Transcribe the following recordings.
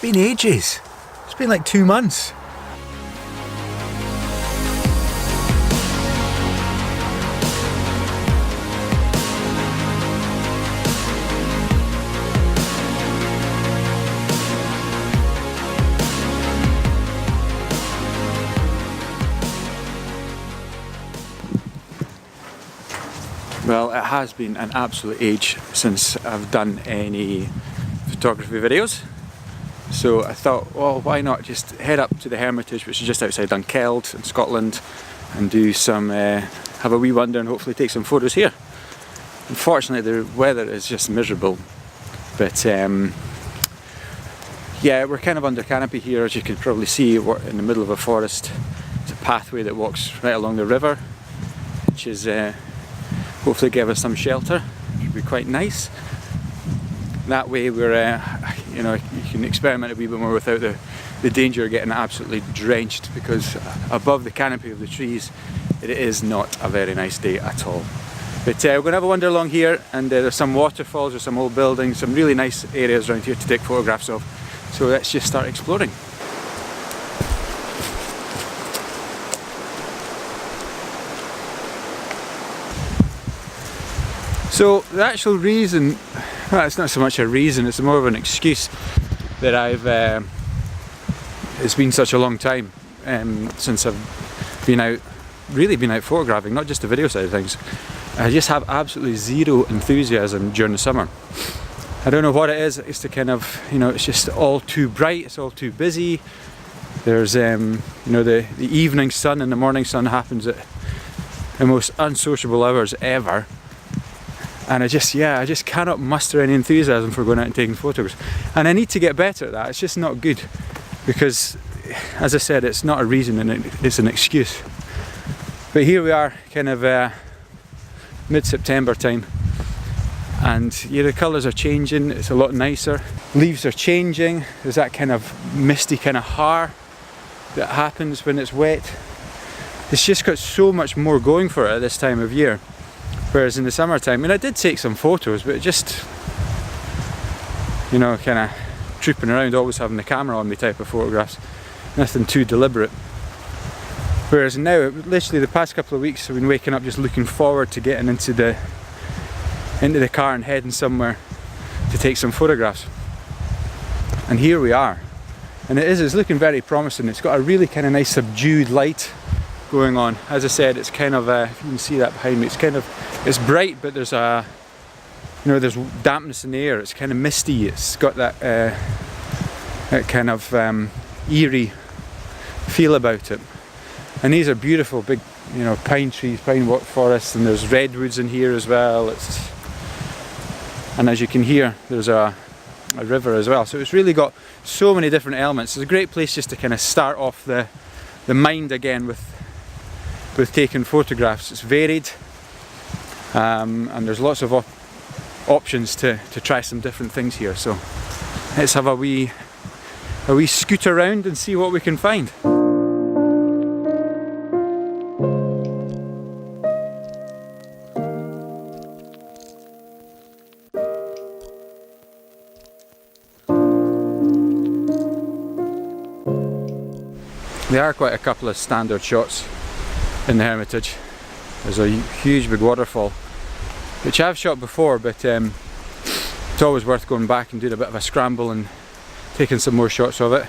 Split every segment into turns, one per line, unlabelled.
been ages. It's been like 2 months. Well, it has been an absolute age since I've done any photography videos. So I thought, well, why not just head up to the Hermitage, which is just outside Dunkeld in Scotland, and do some, have a wee wander and hopefully take some photos here. Unfortunately, the weather is just miserable, but yeah, we're kind of under canopy here, as you can probably see. We're in the middle of a forest. It's a pathway that walks right along the river, which is hopefully give us some shelter, which would be quite nice. That way we're, you know, you can experiment a wee bit more without the danger of getting absolutely drenched, because above the canopy of the trees it is not a very nice day at all. But we're going to have a wander along here, and there's some waterfalls, there's some old buildings, some really nice areas around here to take photographs of. So let's just start exploring. So the actual reason, well, it's not so much a reason, it's more of an excuse that it's been such a long time since I've been out, really been out photographing, not just the video side of things. I just have absolutely zero enthusiasm during the summer. I don't know what it is, it's the kind of, you know, it's just all too bright, it's all too busy. There's, you know, the evening sun and the morning sun happens at the most unsociable hours ever. And I just cannot muster any enthusiasm for going out and taking photos. And I need to get better at that. It's just not good, because, as I said, it's not a reason and it's an excuse. But here we are, kind of mid-September time, and yeah, the colours are changing. It's a lot nicer. Leaves are changing. There's that kind of misty kind of har that happens when it's wet. It's just got so much more going for it at this time of year. Whereas in the summertime, I mean, I did take some photos, but just, you know, kind of trooping around, always having the camera on me type of photographs. Nothing too deliberate. Whereas now, literally the past couple of weeks, I've been waking up just looking forward to getting into the car and heading somewhere to take some photographs. And here we are. And it's looking very promising. It's got a really kind of nice subdued light going on. As I said, it's kind of, if you can see that behind me, it's kind of, it's bright, but there's a, you know, there's dampness in the air. It's kind of misty. It's got that that kind of eerie feel about it. And these are beautiful big, you know, pine trees, pine forests, and there's redwoods in here as well. And as you can hear, there's a river as well. So it's really got so many different elements. It's a great place just to kind of start off the mind again with taking photographs. It's varied, and there's lots of options to try some different things here. So let's have a wee scoot around and see what we can find. There are quite a couple of standard shots in the Hermitage. There's a huge big waterfall, which I've shot before, but it's always worth going back and doing a bit of a scramble and taking some more shots of it.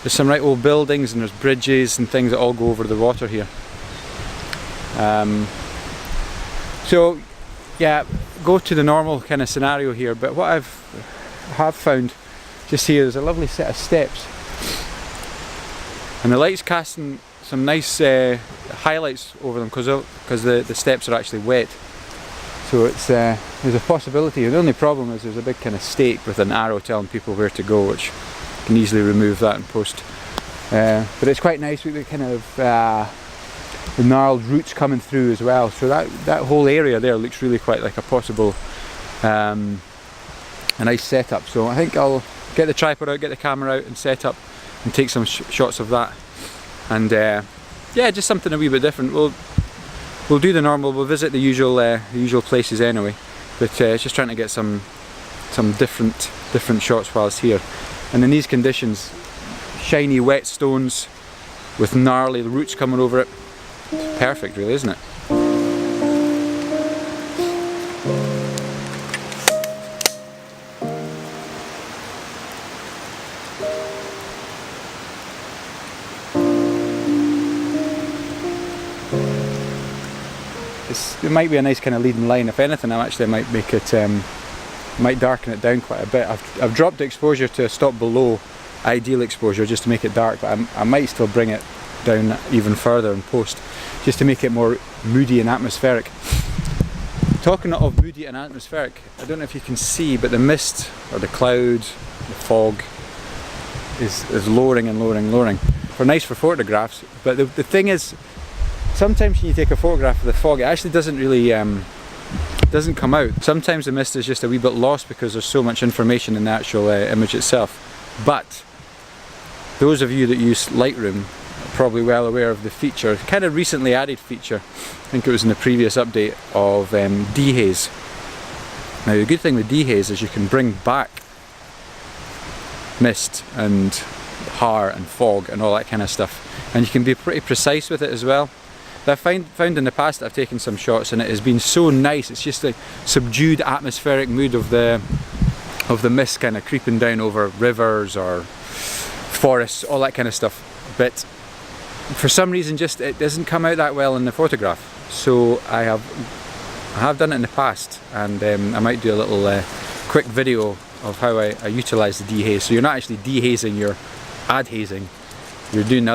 There's some right old buildings, and there's bridges and things that all go over the water here. So yeah, go to the normal kind of scenario here, but what I have found just here is a lovely set of steps. And the light's casting some nice highlights over them because the steps are actually wet. So it's there's a possibility. The only problem is there's a big kind of stake with an arrow telling people where to go, which you can easily remove that in post. But it's quite nice with the kind of the gnarled roots coming through as well. So that whole area there looks really quite like a possible a nice setup. So I think I'll get the tripod out, get the camera out and set up and take some shots of that. And yeah, just something a wee bit different. We'll do the normal. We'll visit the usual places anyway. But it's just trying to get some different shots whilst here. And in these conditions, shiny wet stones with gnarly roots coming over it, it's perfect really, isn't it? It might be a nice kind of leading line. If anything, I might make it, might darken it down quite a bit. I've dropped the exposure to a stop below ideal exposure just to make it dark, but I might still bring it down even further in post, just to make it more moody and atmospheric. Talking of moody and atmospheric, I don't know if you can see, but the mist or the cloud, the fog is lowering and lowering and lowering. Nice for photographs, but the thing is, sometimes when you take a photograph of the fog, it actually doesn't really doesn't come out. Sometimes the mist is just a wee bit lost because there's so much information in the actual image itself. But those of you that use Lightroom are probably well aware of the feature, kind of recently added feature, I think it was in the previous update, of dehaze. Now the good thing with dehaze is you can bring back mist and haar and fog and all that kind of stuff, and you can be pretty precise with it as well. I've found in the past that I've taken some shots and it has been so nice. It's just a subdued atmospheric mood of the mist kind of creeping down over rivers or forests, all that kind of stuff. But for some reason just it doesn't come out that well in the photograph. So I have done it in the past, and I might do a little quick video of how I utilise the dehaze. So you're not actually dehazing, you're adhazing. You're doing the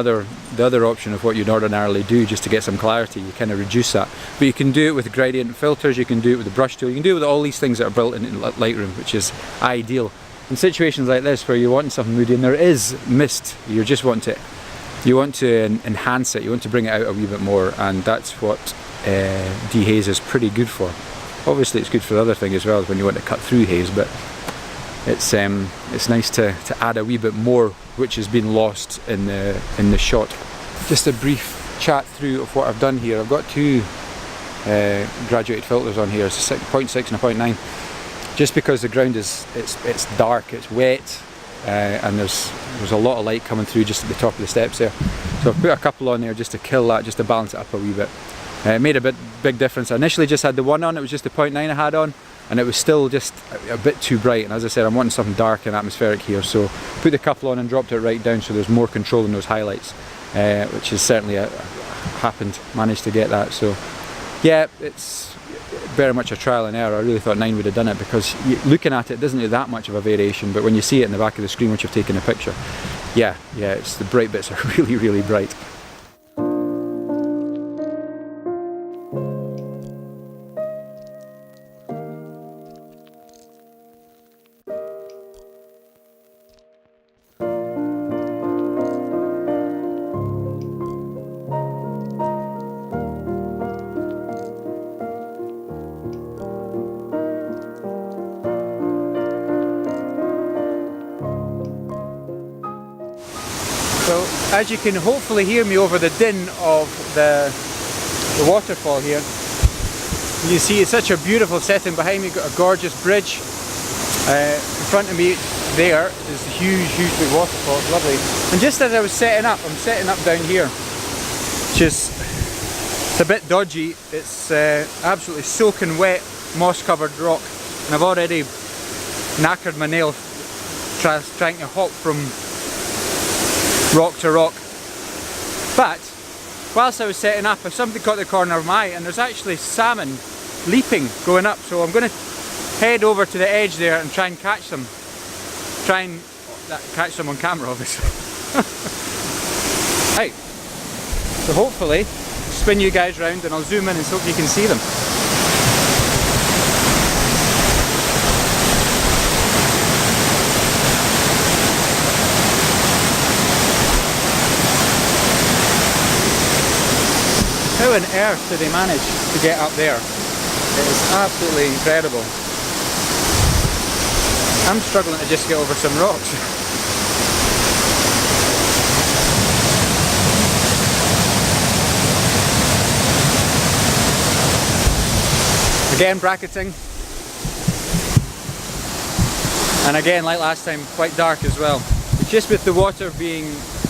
other option of what you'd ordinarily do just to get some clarity. You kind of reduce that. But you can do it with gradient filters, you can do it with the brush tool, you can do it with all these things that are built in Lightroom, which is ideal. In situations like this where you're wanting something moody and there is mist, you want to enhance it, you want to bring it out a wee bit more, and that's what dehaze is pretty good for. Obviously it's good for the other thing as well, when you want to cut through haze, but it's nice to add a wee bit more which has been lost in the shot. Just a brief chat through of what I've done here. I've got two graduated filters on here, it's a 0.6 and a 0.9, just because the ground it's dark, it's wet, and there's a lot of light coming through just at the top of the steps there. So I've put a couple on there just to kill that, just to balance it up a wee bit. It made a big difference. I initially just had the one on, it was just the 0.9 I had on, and it was still just a bit too bright, and as I said, I'm wanting something dark and atmospheric here, so put the couple on and dropped it right down so there's more control in those highlights, which has certainly managed to get that. So yeah, it's very much a trial and error. I really thought 9 would have done it, because looking at it doesn't do that much of a variation, but when you see it in the back of the screen once you've taken a picture, yeah, it's the bright bits are really, really bright. So as you can hopefully hear me over the din of the waterfall here, you see it's such a beautiful setting. Behind me, got a gorgeous bridge. In front of me there is a huge big waterfall, it's lovely. And just as I was setting up, I'm setting up down here, which is, it's a bit dodgy. It's absolutely soaking wet, moss covered rock, and I've already knackered my nail trying to hop from rock to rock. But whilst I was setting up, something caught the corner of my eye, and there's actually salmon leaping going up, so I'm going to head over to the edge there and try and catch them. Try and catch them on camera, obviously. Right, so hopefully spin you guys round and I'll zoom in and hope you can see them. How on earth did they manage to get up there? It is absolutely incredible. I'm struggling to just get over some rocks. Again bracketing. And again, like last time, quite dark as well. Just with the water being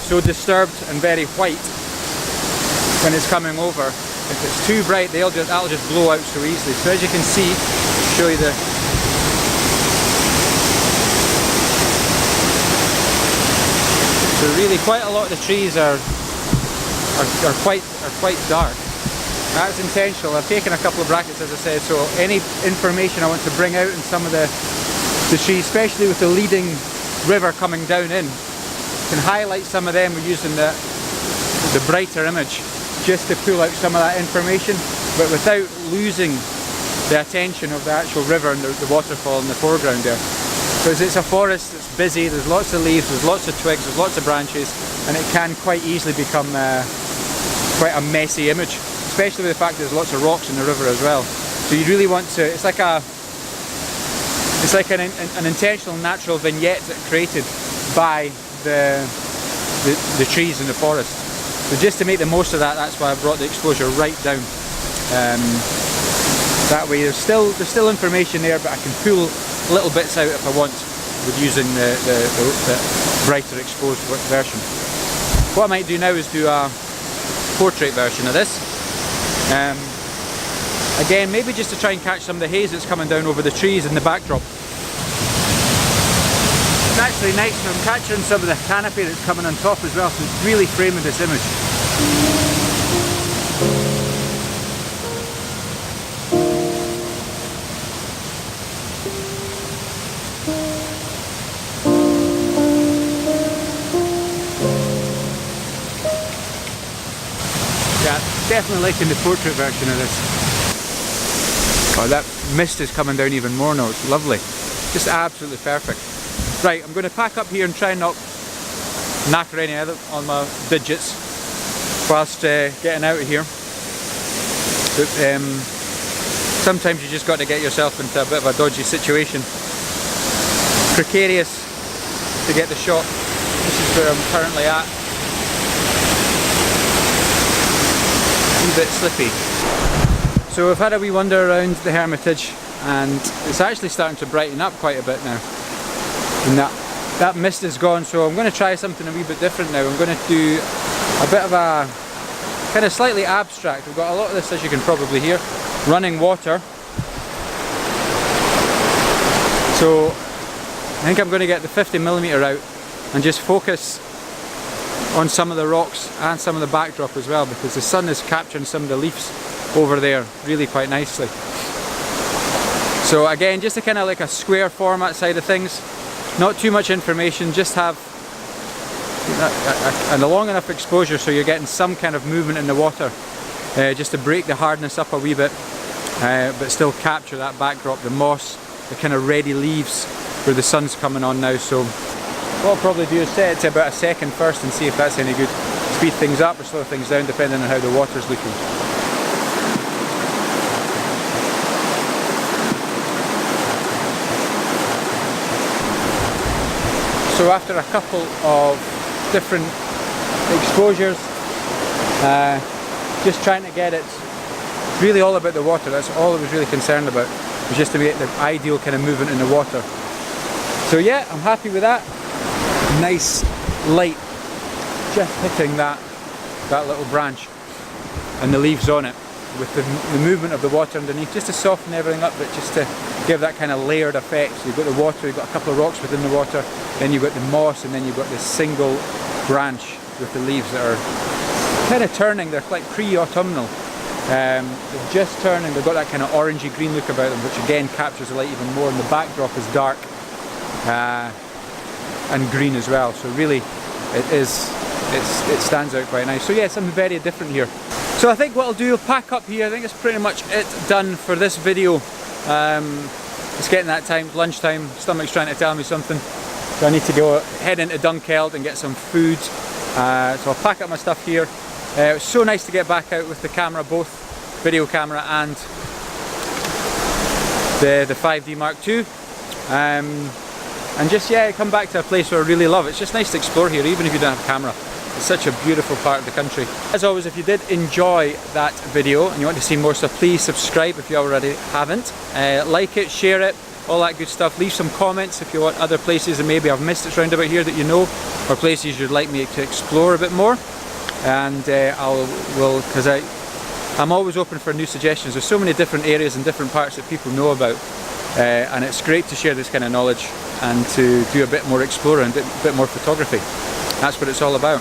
so disturbed and very white when it's coming over, if it's too bright, that'll just blow out so easily. So as you can see, I'll show you the... So really quite a lot of the trees are quite dark. That's intentional. I've taken a couple of brackets, as I said, so any information I want to bring out in some of the trees, especially with the leading river coming down in, can highlight some of them. We're using the brighter image just to pull out some of that information, but without losing the attention of the actual river and the waterfall in the foreground there. Because it's a forest, it's busy, there's lots of leaves, there's lots of twigs, there's lots of branches, and it can quite easily become quite a messy image, especially with the fact that there's lots of rocks in the river as well. So you really want to, it's like an intentional natural vignette created by the trees in the forest. So just to make the most of that, that's why I brought the exposure right down. That way there's still information there, but I can pull little bits out if I want with using the brighter exposed version. What I might do now is do a portrait version of this. Again, maybe just to try and catch some of the haze that's coming down over the trees in the backdrop. It's actually nice, and I'm capturing some of the canopy that's coming on top as well, so it's really framing this image. Definitely liking the portrait version of this. Oh, that mist is coming down even more now, it's lovely. Just absolutely perfect. Right, I'm going to pack up here and try and not knacker any other on my digits whilst getting out of here. But sometimes you just got to get yourself into a bit of a dodgy situation. Precarious to get the shot. This is where I'm currently at. A bit slippy. So we've had a wee wander around the Hermitage, and it's actually starting to brighten up quite a bit now. And that mist is gone, so I'm going to try something a wee bit different now. I'm going to do a bit of a kind of slightly abstract. We've got a lot of this, as you can probably hear, running water. So I think I'm going to get the 50mm out and just focus on some of the rocks and some of the backdrop as well, because the sun is capturing some of the leaves over there really quite nicely. So again, just a kind of like a square format side of things, not too much information, just have a long enough exposure so you're getting some kind of movement in the water, just to break the hardness up a wee bit, but still capture that backdrop, the moss, the kind of ready leaves where the sun's coming on now. So what I'll probably do is set it to about a second first and see if that's any good. Speed things up or slow things down depending on how the water's looking. So after a couple of different exposures, just trying to get it, it's really all about the water. That's all I was really concerned about, was just to get the ideal kind of movement in the water. So yeah, I'm happy with that. Nice light just hitting that little branch and the leaves on it, with the movement of the water underneath, just to soften everything up, but just to give that kind of layered effect. So you've got the water, you've got a couple of rocks within the water, then you've got the moss, and then you've got this single branch with the leaves that are kind of turning. They're like pre-autumnal. They're just turning, they've got that kind of orangey green look about them, which again captures the light even more, and the backdrop is dark and green as well. So really it stands out quite nice. So yeah, something very different here. So I think what I'll do, I'll pack up here. I think it's pretty much it done for this video. It's getting that time, lunchtime, stomach's trying to tell me something. So I need to go head into Dunkeld and get some food. So I'll pack up my stuff here. It was so nice to get back out with the camera, both video camera and the 5D Mark II. And just, yeah, come back to a place where I really love. It's just nice to explore here, even if you don't have a camera. It's such a beautiful part of the country. As always, if you did enjoy that video and you want to see more stuff, please subscribe if you already haven't. Like it, share it, all that good stuff. Leave some comments if you want other places that maybe I've missed it round about here that you know, or places you'd like me to explore a bit more. And because I'm always open for new suggestions. There's so many different areas and different parts that people know about, and it's great to share this kind of knowledge and to do a bit more exploring, a bit more photography. That's what it's all about.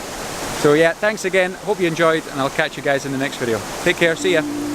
So yeah, thanks again, hope you enjoyed, and I'll catch you guys in the next video. Take care, see ya.